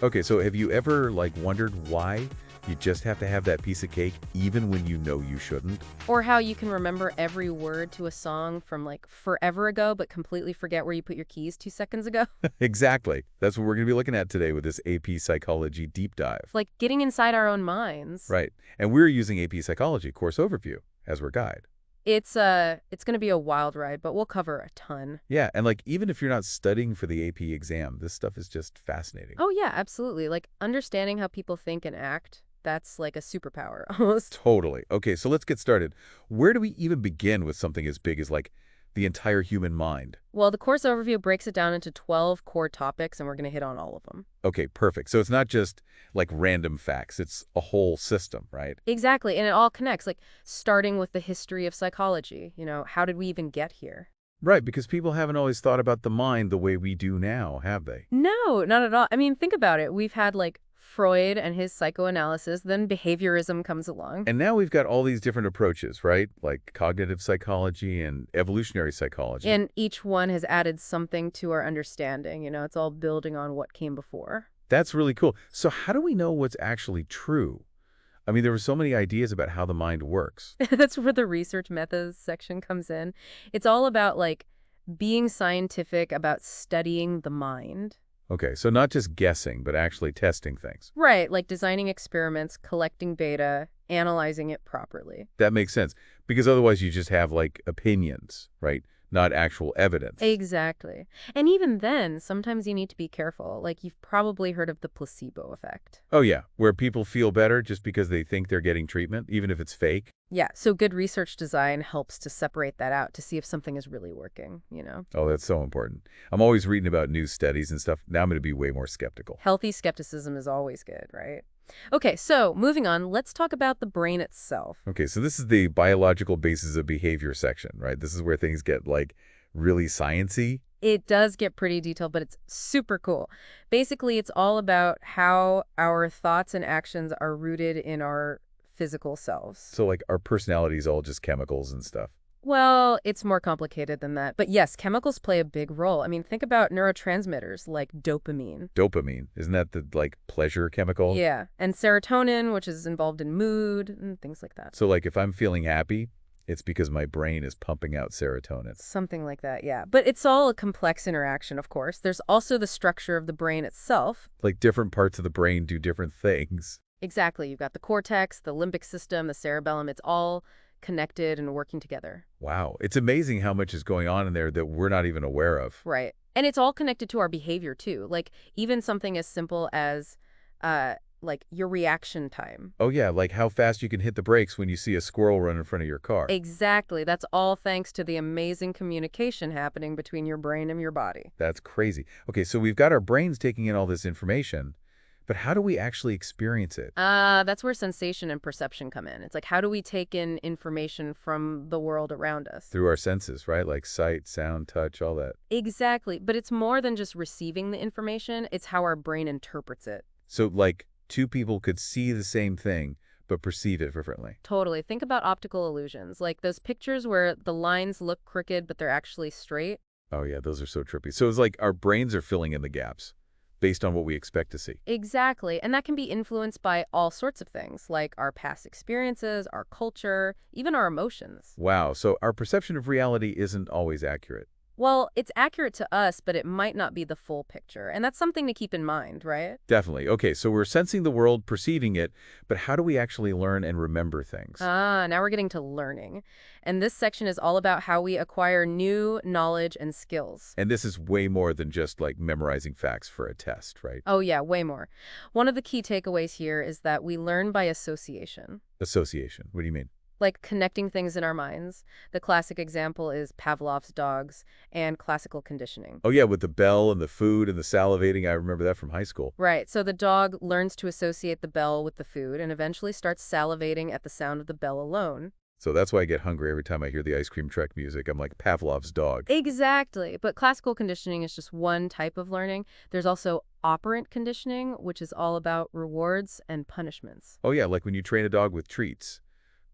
Okay, so have you ever, like, wondered why you just have to have that piece of cake even when you know you shouldn't? Or how you can remember every word to a song from like forever ago, but completely forget where you put your keys 2 seconds ago. Exactly. That's what we're going to be looking at today with this AP Psychology deep dive. Like getting inside our own minds. Right. And we're using AP Psychology course overview as our guide. It's going to be a wild ride, but we'll cover a ton. Yeah, and like even if you're not studying for the AP exam, this stuff is just fascinating. Oh yeah, absolutely. Like understanding how people think and act, that's like a superpower almost. Totally. Okay, so let's get started. Where do we even begin with something as big as like the entire human mind? Well, the course overview breaks it down into 12 core topics, and we're going to hit on all of them. Okay, perfect. So it's not just like random facts, it's a whole system, right? Exactly, and it all connects, like starting with the history of psychology. How did we even get here? Right, because people haven't always thought about the mind the way we do now, have they? No, not at all. I mean, think about it. We've had like Freud and his psychoanalysis, then behaviorism comes along. And now we've got all these different approaches, right? Like cognitive psychology and evolutionary psychology. And each one has added something to our understanding. It's all building on what came before. That's really cool. So how do we know what's actually true? I mean, there were so many ideas about how the mind works. That's where the research methods section comes in. It's all about like being scientific about studying the mind. Okay, so not just guessing, but actually testing things. Right, like designing experiments, collecting data, analyzing it properly. That makes sense. Because otherwise you just have like opinions, right? Not actual evidence. Exactly. And even then, sometimes you need to be careful. Like you've probably heard of the placebo effect. Oh yeah, where people feel better just because they think they're getting treatment, even if it's fake. Yeah, so good research design helps to separate that out to see if something is really working. Oh, that's so important. I'm always reading about new studies and stuff. Now I'm going to be way more skeptical. Healthy skepticism is always good, right? Okay, so moving on, let's talk about the brain itself. Okay, so this is the biological basis of behavior section, right? This is where things get like really sciencey. It does get pretty detailed, but it's super cool. Basically, it's all about how our thoughts and actions are rooted in our physical selves. So like our personality is all just chemicals and stuff. Well, it's more complicated than that. But yes, chemicals play a big role. I mean, think about neurotransmitters like dopamine. Dopamine, isn't that the like pleasure chemical? Yeah, and serotonin, which is involved in mood and things like that. So like if I'm feeling happy, it's because my brain is pumping out serotonin. Something like that, yeah. But it's all a complex interaction, of course. There's also the structure of the brain itself. Like different parts of the brain do different things. Exactly. You've got the cortex, the limbic system, the cerebellum. It's all connected and working together. Wow, it's amazing how much is going on in there that we're not even aware of. Right. And it's all connected to our behavior, too. Like, even something as simple as, like, your reaction time. Oh yeah, like how fast you can hit the brakes when you see a squirrel run in front of your car. Exactly. That's all thanks to the amazing communication happening between your brain and your body. That's crazy. Okay, so we've got our brains taking in all this information, but how do we actually experience it? That's where sensation and perception come in. It's like, how do we take in information from the world around us? Through our senses, right? Like sight, sound, touch, all that. Exactly. But it's more than just receiving the information. It's how our brain interprets it. So like two people could see the same thing, but perceive it differently. Totally. Think about optical illusions, like those pictures where the lines look crooked, but they're actually straight. Oh yeah, those are so trippy. So it's like our brains are filling in the gaps based on what we expect to see. Exactly. And that can be influenced by all sorts of things, like our past experiences, our culture, even our emotions. Wow, so our perception of reality isn't always accurate. Well, it's accurate to us, but it might not be the full picture. And that's something to keep in mind, right? Definitely. Okay, so we're sensing the world, perceiving it, but how do we actually learn and remember things? Now we're getting to learning. And this section is all about how we acquire new knowledge and skills. And this is way more than just like memorizing facts for a test, right? Oh, yeah, way more. One of the key takeaways here is that we learn by association. Association. What do you mean? Like connecting things in our minds. The classic example is Pavlov's dogs and classical conditioning. Oh, yeah, with the bell and the food and the salivating. I remember that from high school. Right, so the dog learns to associate the bell with the food and eventually starts salivating at the sound of the bell alone. So that's why I get hungry every time I hear the ice cream truck music. I'm like Pavlov's dog. Exactly, but classical conditioning is just one type of learning. There's also operant conditioning, which is all about rewards and punishments. Oh, yeah, like when you train a dog with treats.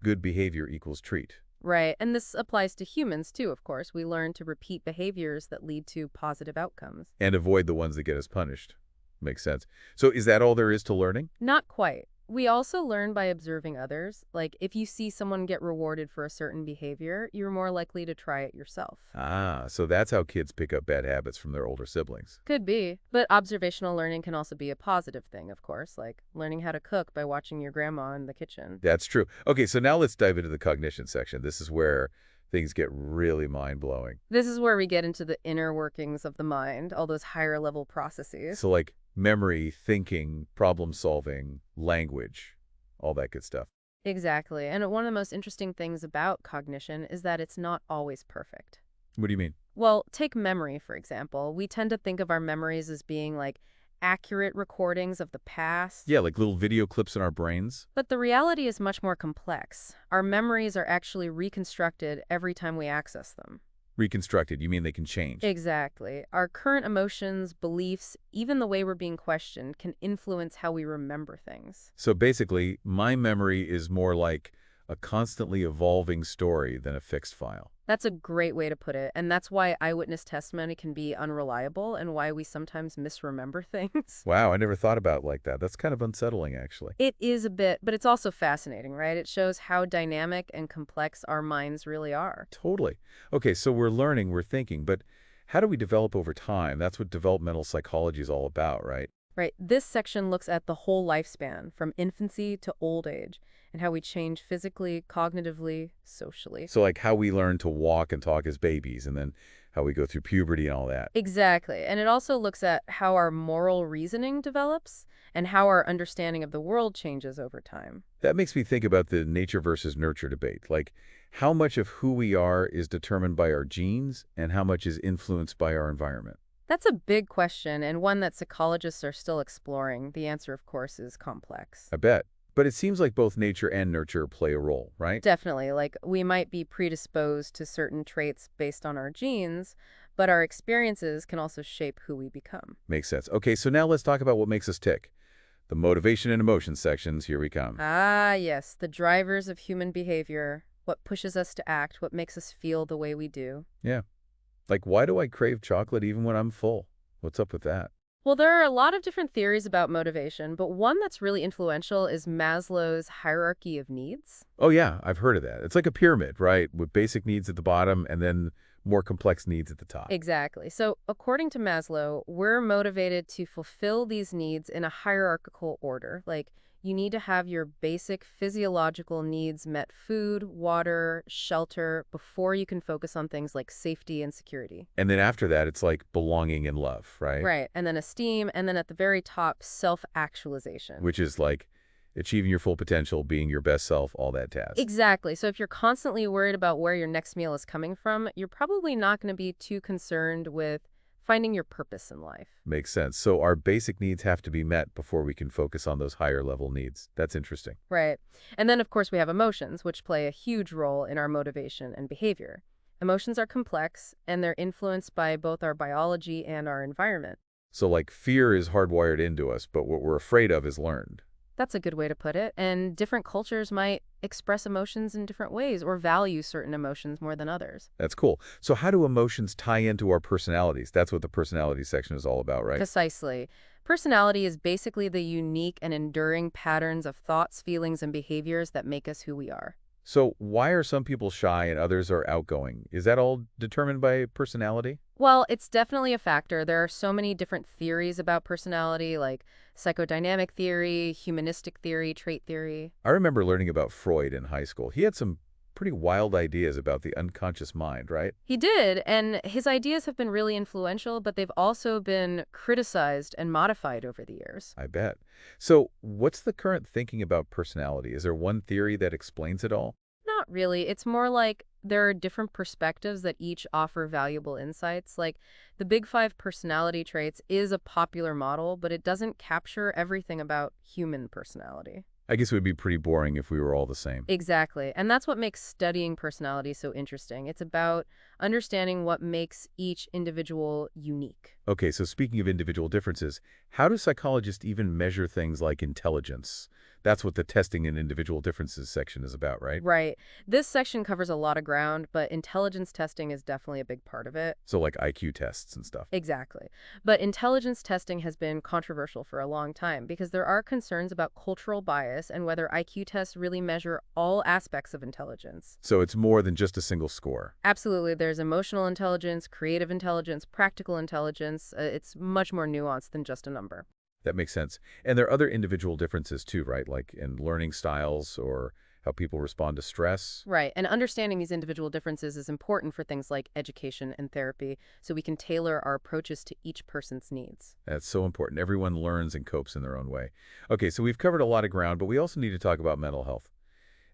Good behavior equals treat. Right, and this applies to humans too, of course. We learn to repeat behaviors that lead to positive outcomes. And avoid the ones that get us punished. Makes sense. So is that all there is to learning? Not quite. We also learn by observing others. Like, if you see someone get rewarded for a certain behavior, you're more likely to try it yourself. Ah, so that's how kids pick up bad habits from their older siblings. Could be. But observational learning can also be a positive thing, of course, like learning how to cook by watching your grandma in the kitchen. That's true. Okay, so now let's dive into the cognition section. This is where things get really mind-blowing. This is where we get into the inner workings of the mind, all those higher level processes. So like memory, thinking, problem solving, language, all that good stuff. Exactly. And one of the most interesting things about cognition is that it's not always perfect. What do you mean? Well, take memory, for example. We tend to think of our memories as being like accurate recordings of the past. Yeah, like little video clips in our brains. But the reality is much more complex. Our memories are actually reconstructed every time we access them. Reconstructed, you mean they can change? Exactly. Our current emotions, beliefs, even the way we're being questioned can influence how we remember things. So basically, my memory is more like a constantly evolving story than a fixed file. That's a great way to put it, and that's why eyewitness testimony can be unreliable and why we sometimes misremember things. Wow, I never thought about it like that. That's kind of unsettling, actually. It is a bit, but it's also fascinating, right? It shows how dynamic and complex our minds really are. Totally. Okay, so we're learning, we're thinking, but how do we develop over time? That's what developmental psychology is all about, right? Right. This section looks at the whole lifespan, from infancy to old age, and how we change physically, cognitively, socially. So like how we learn to walk and talk as babies, and then how we go through puberty and all that. Exactly. And it also looks at how our moral reasoning develops and how our understanding of the world changes over time. That makes me think about the nature versus nurture debate. Like, how much of who we are is determined by our genes and how much is influenced by our environment? That's a big question and one that psychologists are still exploring. The answer, of course, is complex. I bet. But it seems like both nature and nurture play a role, right? Definitely. Like, we might be predisposed to certain traits based on our genes, but our experiences can also shape who we become. Makes sense. Okay, so now let's talk about what makes us tick. The motivation and emotion sections, here we come. Ah, yes, the drivers of human behavior, what pushes us to act, what makes us feel the way we do. Yeah. Like, why do I crave chocolate even when I'm full? What's up with that? Well, there are a lot of different theories about motivation, but one that's really influential is Maslow's hierarchy of needs. Oh, yeah, I've heard of that. It's like a pyramid, right? With basic needs at the bottom and then more complex needs at the top. Exactly. So, according to Maslow, we're motivated to fulfill these needs in a hierarchical order. Like, you need to have your basic physiological needs met: food, water, shelter, before you can focus on things like safety and security. And then after that, it's like belonging and love, right? Right. And then esteem. And then at the very top, self-actualization. Which is like achieving your full potential, being your best self, all that jazz. Exactly. So if you're constantly worried about where your next meal is coming from, you're probably not going to be too concerned with finding your purpose in life. Makes sense. So our basic needs have to be met before we can focus on those higher level needs. That's interesting. Right. And then, of course, we have emotions, which play a huge role in our motivation and behavior. Emotions are complex, and they're influenced by both our biology and our environment. So like fear is hardwired into us, but what we're afraid of is learned. That's a good way to put it. And different cultures might express emotions in different ways or value certain emotions more than others. That's cool. So how do emotions tie into our personalities? That's what the personality section is all about, right? Precisely. Personality is basically the unique and enduring patterns of thoughts, feelings, and behaviors that make us who we are. So why are some people shy and others are outgoing? Is that all determined by personality? Well, it's definitely a factor. There are so many different theories about personality, like psychodynamic theory, humanistic theory, trait theory. I remember learning about Freud in high school. He had some pretty wild ideas about the unconscious mind, right? He did, and his ideas have been really influential, but they've also been criticized and modified over the years. I bet. So what's the current thinking about personality? Is there one theory that explains it all? Not really. It's more like there are different perspectives that each offer valuable insights. Like, the Big Five personality traits is a popular model, but it doesn't capture everything about human personality. I guess it would be pretty boring if we were all the same. Exactly. And that's what makes studying personality so interesting. It's about understanding what makes each individual unique. Okay, so speaking of individual differences, how do psychologists even measure things like intelligence? That's what the testing in individual differences section is about, right? Right. This section covers a lot of ground, but intelligence testing is definitely a big part of it. So like IQ tests and stuff. Exactly. But intelligence testing has been controversial for a long time because there are concerns about cultural bias and whether IQ tests really measure all aspects of intelligence. So it's more than just a single score. Absolutely, there's emotional intelligence, creative intelligence, practical intelligence. It's much more nuanced than just a number. That makes sense. And there are other individual differences too, right? Like in learning styles or how people respond to stress. Right, and understanding these individual differences is important for things like education and therapy, so we can tailor our approaches to each person's needs. That's so important. Everyone learns and copes in their own way. Okay, so we've covered a lot of ground, but we also need to talk about mental health.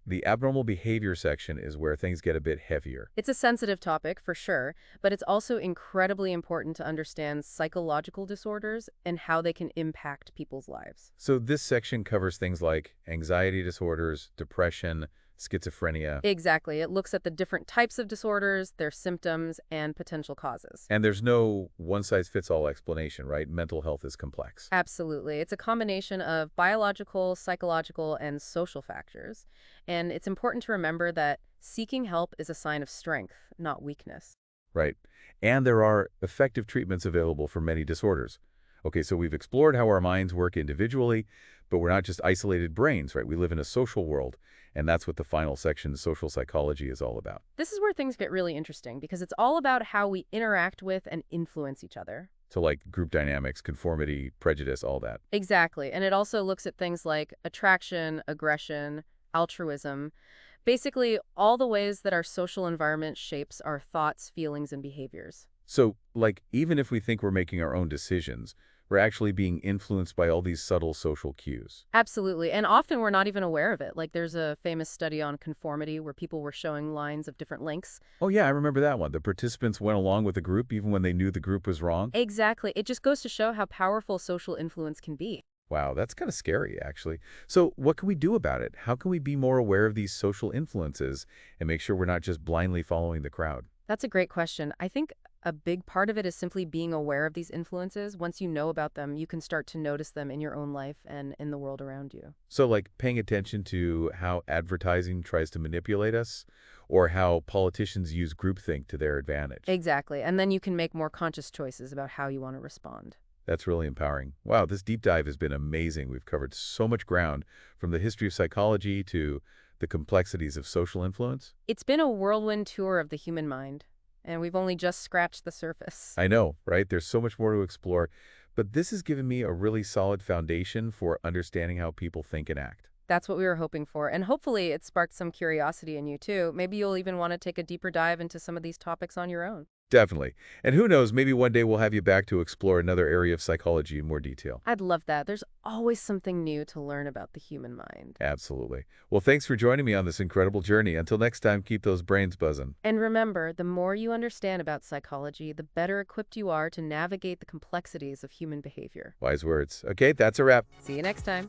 The abnormal behavior section is where things get a bit heavier. It's a sensitive topic, for sure, but it's also incredibly important to understand psychological disorders and how they can impact people's lives. So this section covers things like anxiety disorders, depression, schizophrenia, Exactly. It looks at the different types of disorders, their symptoms, and potential causes. and there's no one-size-fits-all explanation, right? Mental health is complex. Absolutely. It's a combination of biological, psychological, and social factors. And it's important to remember that seeking help is a sign of strength, not weakness. Right. And there are effective treatments available for many disorders. Okay, so we've explored how our minds work individually, but we're not just isolated brains, right? We live in a social world, and that's what the final section, social psychology, is all about. This is where things get really interesting because it's all about how we interact with and influence each other. So like group dynamics, conformity, prejudice, all that. Exactly. And it also looks at things like attraction, aggression, altruism, basically all the ways that our social environment shapes our thoughts, feelings, and behaviors. So, like, even if we think we're making our own decisions, we're actually being influenced by all these subtle social cues. Absolutely. And often we're not even aware of it. Like there's a famous study on conformity where people were showing lines of different lengths. Oh yeah, I remember that one. The participants went along with the group even when they knew the group was wrong. Exactly. It just goes to show how powerful social influence can be. Wow, that's kind of scary, actually. So what can we do about it? How can we be more aware of these social influences and make sure we're not just blindly following the crowd? That's a great question. I think a big part of it is simply being aware of these influences. Once you know about them, you can start to notice them in your own life and in the world around you. So like paying attention to how advertising tries to manipulate us or how politicians use groupthink to their advantage. Exactly. And then you can make more conscious choices about how you want to respond. That's really empowering. Wow, this deep dive has been amazing. We've covered so much ground, from the history of psychology to the complexities of social influence. It's been a whirlwind tour of the human mind, and we've only just scratched the surface. I know, right? There's so much more to explore, but this has given me a really solid foundation for understanding how people think and act. That's what we were hoping for, and hopefully it sparked some curiosity in you too. Maybe you'll even want to take a deeper dive into some of these topics on your own. Definitely. And who knows, maybe one day we'll have you back to explore another area of psychology in more detail. I'd love that. There's always something new to learn about the human mind. Absolutely. Well, thanks for joining me on this incredible journey. Until next time, keep those brains buzzing. And remember, the more you understand about psychology, the better equipped you are to navigate the complexities of human behavior. Wise words. Okay, that's a wrap. See you next time.